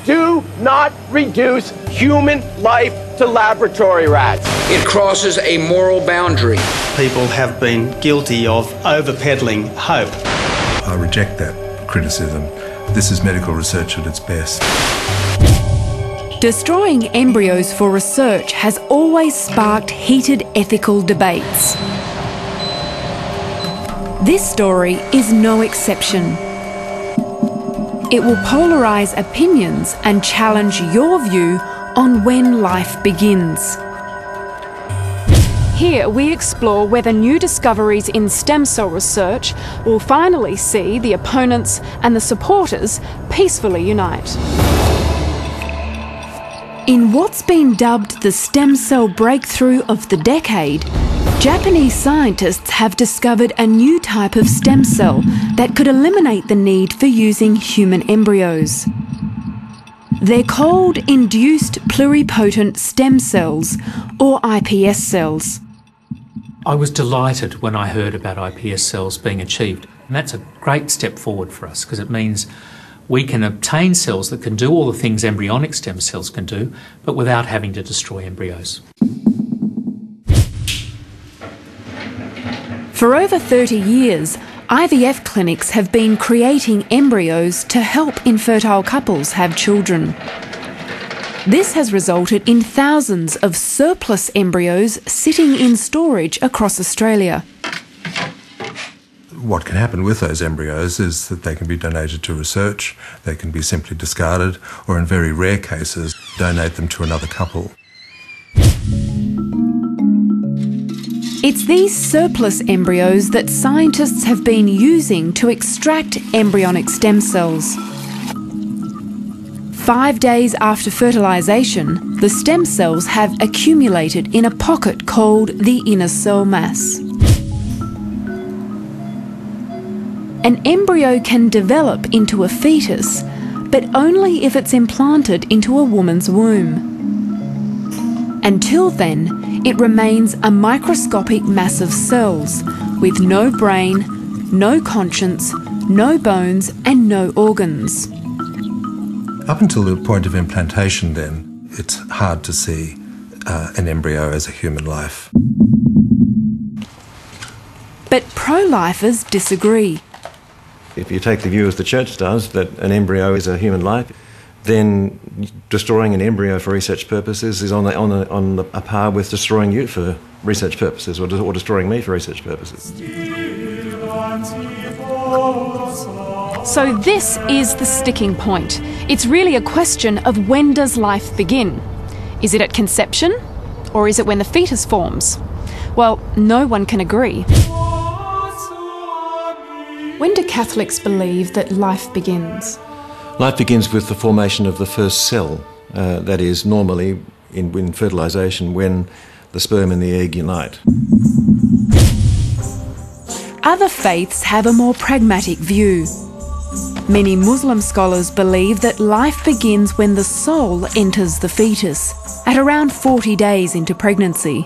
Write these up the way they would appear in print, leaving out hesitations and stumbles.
Do not reduce human life to laboratory rats. It crosses a moral boundary. People have been guilty of over-peddling hope. I reject that criticism. This is medical research at its best. Destroying embryos for research has always sparked heated ethical debates. This story is no exception. It will polarise opinions and challenge your view on when life begins. Here we explore whether new discoveries in stem cell research will finally see the opponents and the supporters peacefully unite. In what's been dubbed the stem cell breakthrough of the decade, Japanese scientists have discovered a new type of stem cell that could eliminate the need for using human embryos. They're called induced pluripotent stem cells, or iPS cells. I was delighted when I heard about iPS cells being achieved, and that's a great step forward for us because it means we can obtain cells that can do all the things embryonic stem cells can do, but without having to destroy embryos. For over 30 years, IVF clinics have been creating embryos to help infertile couples have children. This has resulted in thousands of surplus embryos sitting in storage across Australia. What can happen with those embryos is that they can be donated to research, they can be simply discarded, or in very rare cases, donate them to another couple. It's these surplus embryos that scientists have been using to extract embryonic stem cells. 5 days after fertilisation, the stem cells have accumulated in a pocket called the inner cell mass. An embryo can develop into a fetus, but only if it's implanted into a woman's womb. Until then, it remains a microscopic mass of cells with no brain, no conscience, no bones and no organs. Up until the point of implantation then, it's hard to see an embryo as a human life. But pro-lifers disagree. If you take the view as the Church does, that an embryo is a human life, then destroying an embryo for research purposes is on a par with destroying you for research purposes, or destroying me for research purposes. So this is the sticking point. It's really a question of when does life begin? Is it at conception, or is it when the fetus forms? Well, no one can agree. When do Catholics believe that life begins? Life begins with the formation of the first cell. That is normally in fertilisation when the sperm and the egg unite. Other faiths have a more pragmatic view. Many Muslim scholars believe that life begins when the soul enters the fetus, at around 40 days into pregnancy.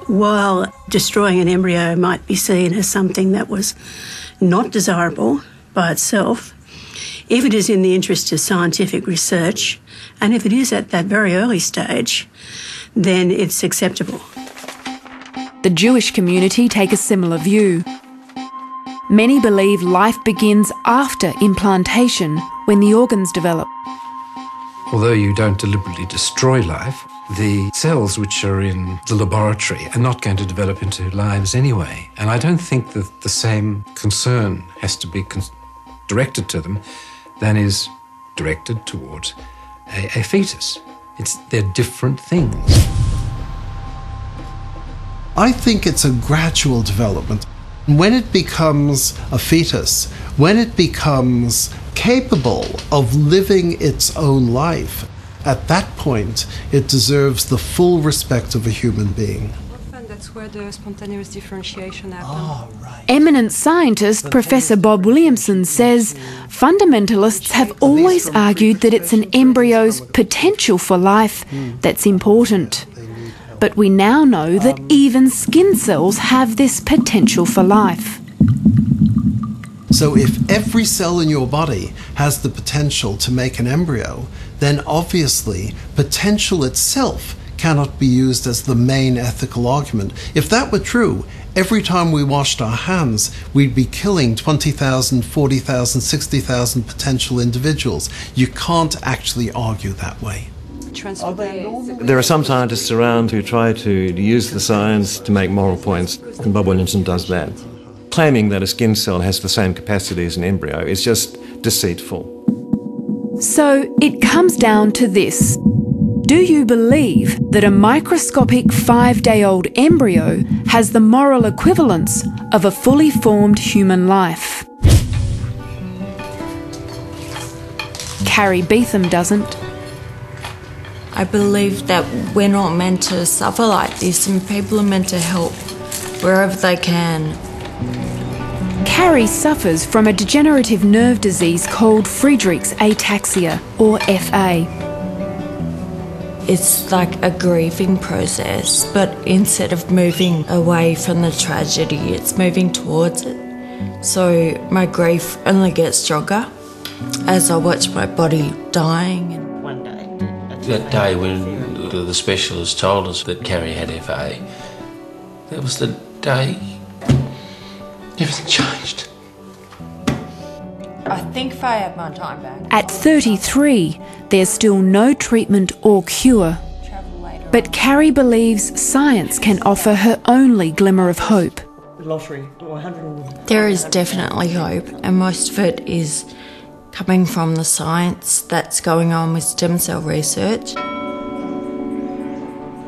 While destroying an embryo might be seen as something that was not desirable by itself, if it is in the interest of scientific research, and if it is at that very early stage, then it's acceptable. The Jewish community take a similar view. Many believe life begins after implantation, when the organs develop. Although you don't deliberately destroy life, the cells which are in the laboratory are not going to develop into lives anyway. And I don't think that the same concern has to be directed to them than is directed towards a fetus. They're different things. I think it's a gradual development. When it becomes a fetus, when it becomes capable of living its own life, at that point, it deserves the full respect of a human being. Often that's where the spontaneous differentiation happens. Oh, right. Eminent scientist Professor Bob Williamson says fundamentalists have always argued that it's an embryo's potential for life that's important. But we now know that even skin cells have this potential for life. So if every cell in your body has the potential to make an embryo, then obviously potential itself cannot be used as the main ethical argument. If that were true, every time we washed our hands, we'd be killing 20,000, 40,000, 60,000 potential individuals. You can't actually argue that way. There are some scientists around who try to use the science to make moral points, and Bob Williamson does that. Claiming that a skin cell has the same capacity as an embryo is just deceitful. So it comes down to this. Do you believe that a microscopic 5-day-old embryo has the moral equivalence of a fully formed human life? Carrie Beetham doesn't. I believe that we're not meant to suffer like this, and people are meant to help wherever they can. Carrie suffers from a degenerative nerve disease called Friedreich's ataxia, or FA. It's like a grieving process, but instead of moving away from the tragedy, it's moving towards it. So my grief only gets stronger as I watch my body dying. That day when the specialist told us that Carrie had FA, that was the day everything changed. I think if I had my time back. At 33, there's still no treatment or cure. But Carrie believes science can offer her only glimmer of hope. There is definitely hope, and most of it is coming from the science that's going on with stem cell research.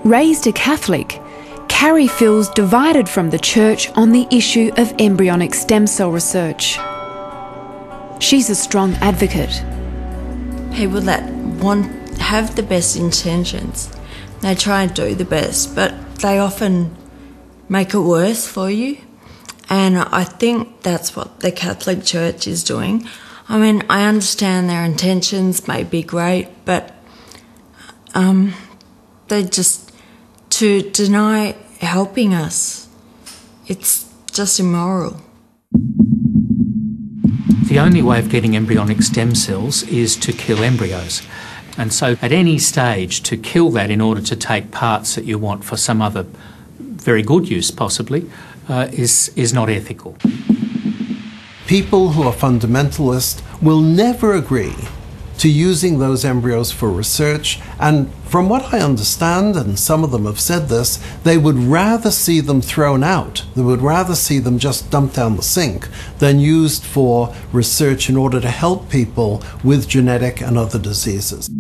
Raised a Catholic, Carrie feels divided from the Church on the issue of embryonic stem cell research. She's a strong advocate. People that have the best intentions, they try and do the best, but they often make it worse for you. And I think that's what the Catholic Church is doing. I mean, I understand their intentions may be great, but they just, to deny helping us, it's just immoral. The only way of getting embryonic stem cells is to kill embryos. And so at any stage, to kill that in order to take parts that you want for some other very good use, possibly, is not ethical. People who are fundamentalist will never agree to using those embryos for research, and from what I understand, and some of them have said this, they would rather see them thrown out, they would rather see them just dumped down the sink than used for research in order to help people with genetic and other diseases.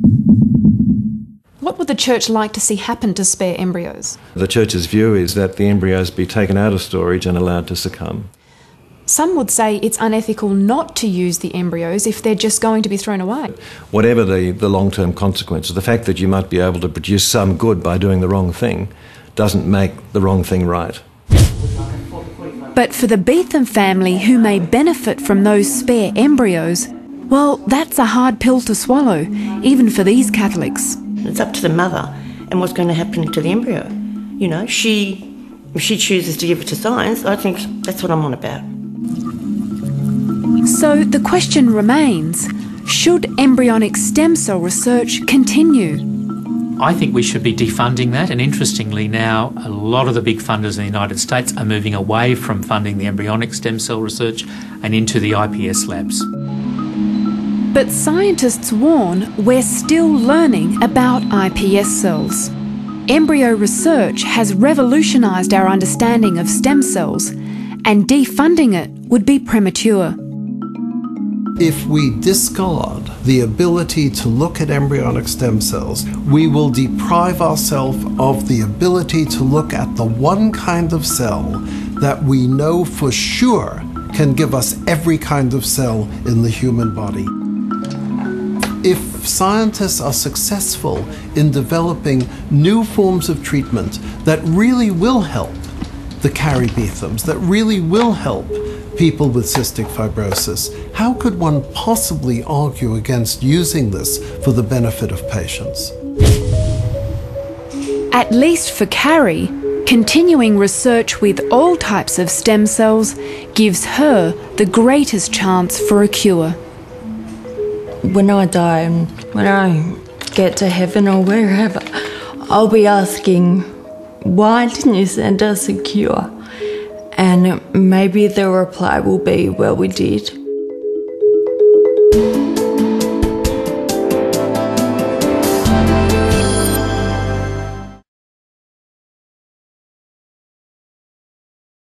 What would the Church like to see happen to spare embryos? The Church's view is that the embryos be taken out of storage and allowed to succumb. Some would say it's unethical not to use the embryos if they're just going to be thrown away. Whatever the long-term consequences, the fact that you might be able to produce some good by doing the wrong thing doesn't make the wrong thing right. But for the Beetham family who may benefit from those spare embryos, well, that's a hard pill to swallow, even for these Catholics. It's up to the mother and what's going to happen to the embryo. You know, if she chooses to give it to science, I think that's what I'm on about. So the question remains, should embryonic stem cell research continue? I think we should be defunding that, and interestingly now, a lot of the big funders in the United States are moving away from funding the embryonic stem cell research and into the IPS labs. But scientists warn we're still learning about IPS cells. Embryo research has revolutionised our understanding of stem cells, and defunding it would be premature. If we discard the ability to look at embryonic stem cells, we will deprive ourselves of the ability to look at the one kind of cell that we know for sure can give us every kind of cell in the human body. If scientists are successful in developing new forms of treatment that really will help the Carrie Beethams, that really will help people with cystic fibrosis, how could one possibly argue against using this for the benefit of patients? At least for Carrie, continuing research with all types of stem cells gives her the greatest chance for a cure. When I die and when I get to heaven or wherever, I'll be asking, why didn't you send us a cure? And maybe the reply will be, well, we did.